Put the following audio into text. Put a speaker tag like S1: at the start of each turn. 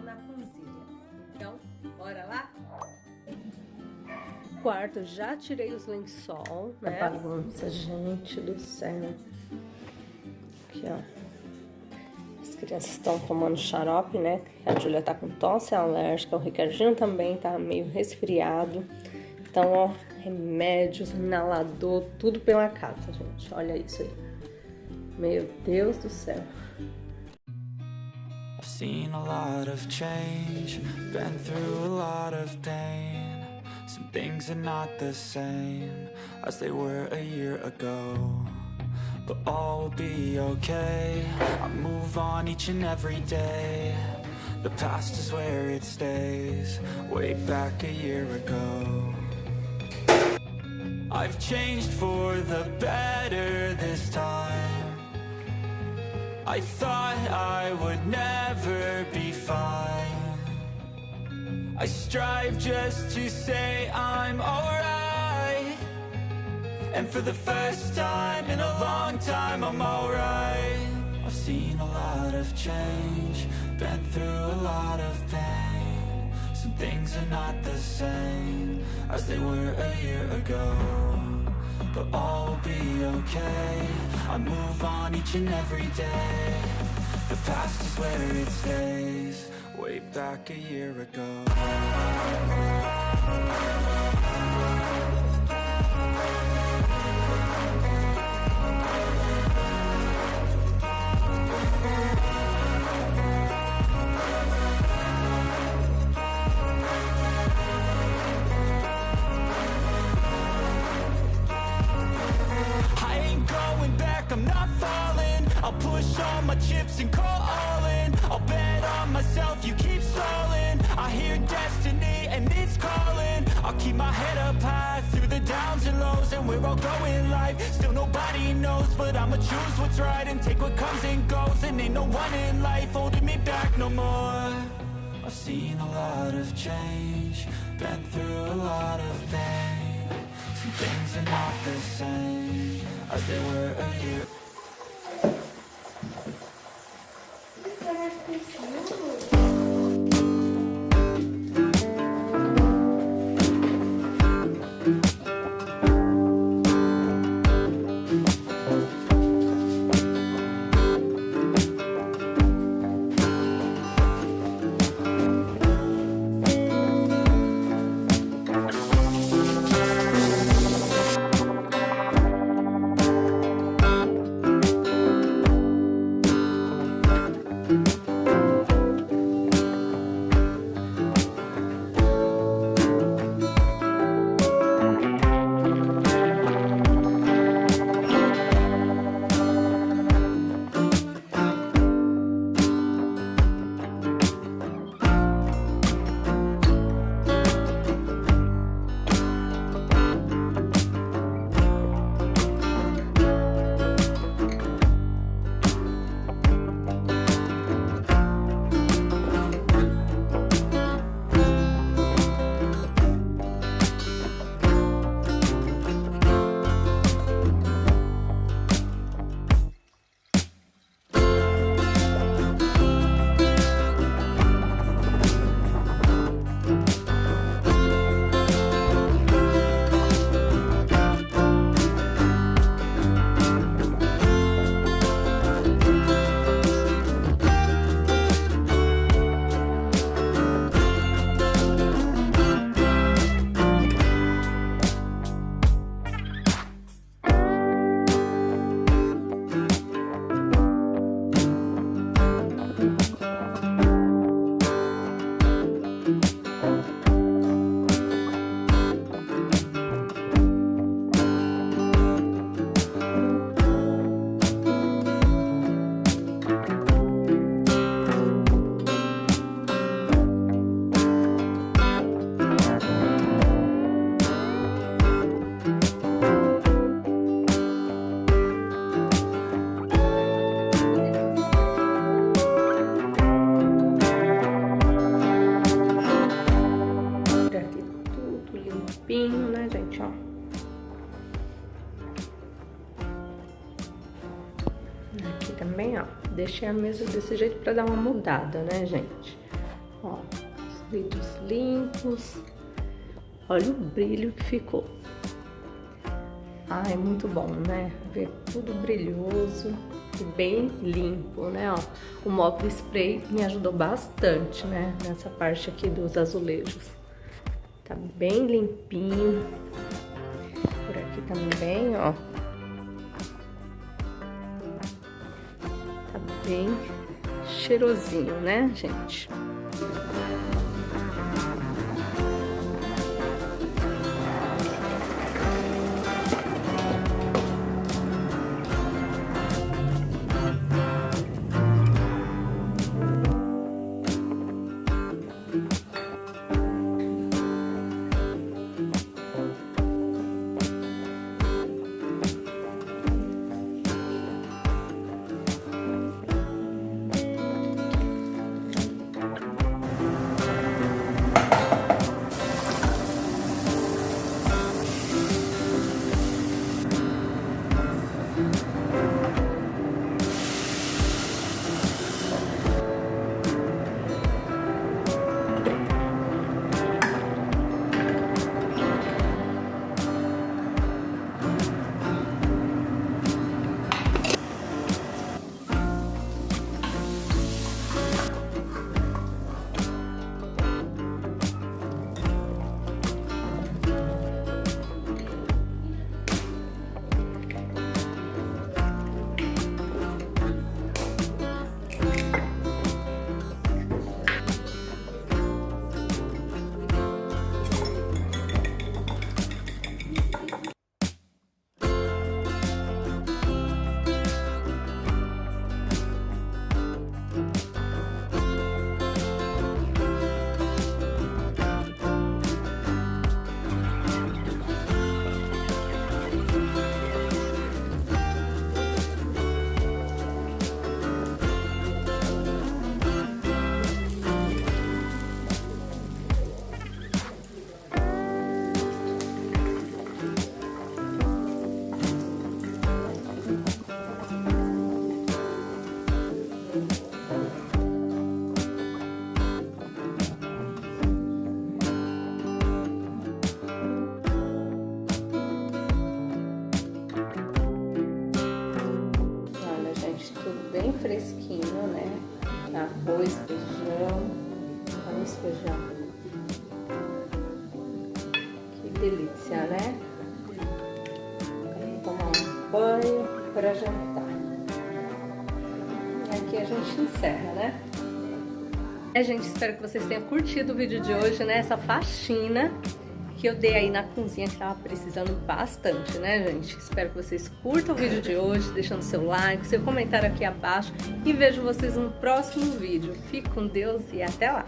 S1: na cozinha. Então, bora lá? Quarto, já tirei os lençol, né? A bagunça, gente do céu. Aqui, ó. As crianças estão tomando xarope, né? A Júlia tá com tosse alérgica, o Ricardinho também tá meio resfriado. Então, ó, remédios, inalador, tudo pela casa, gente. Olha isso aí. Meu Deus do céu.
S2: I've seen a lot of change, been through a lot of pain. Some things are not the same as they were a year ago. But all will be okay, I move on each and every day. The past is where it stays, way back a year ago. I've changed for the better this time. I thought I would never be fine. I strive just to say I'm alright. And for the first time in a long time I'm alright. I've seen a lot of change, been through a lot of pain. Some things are not the same as they were a year ago. But all will be okay, I move on each and every day. The past is where it stays, way back a year ago. I'm not falling, I'll push all my chips and call all in. I'll bet on myself, you keep stalling. I hear destiny and it's calling. I'll keep my head up high through the downs and lows. And we're all going life, still nobody knows. But I'ma choose what's right and take what comes and goes. And ain't no one in life holding me back no more. I've seen a lot of change, been through a lot of pain. Some things are not the same as they were a year.
S1: limpinho, né, gente, ó. Aqui também, ó, deixei a mesa desse jeito pra dar uma mudada, né, gente? vidros limpos. Olha o brilho que ficou. Ah, é muito bom, né? Ver tudo brilhoso e bem limpo, né? Ó, o mop spray me ajudou bastante, né? Nessa parte aqui dos azulejos. Tá bem limpinho. Por aqui também, ó. Tá bem cheirosinho, né, gente? Bem fresquinho, né? Arroz, feijão. Olha esse feijão. Que delícia, né? Vamos tomar um banho para jantar. E aqui a gente encerra, né? Gente, espero que vocês tenham curtido o vídeo de hoje, né? Essa faxina que eu dei aí na cozinha, que tava precisando bastante, né, gente? Espero que vocês curtam o vídeo de hoje, deixando seu like, seu comentário aqui abaixo, e vejo vocês no próximo vídeo. Fique com Deus e até lá!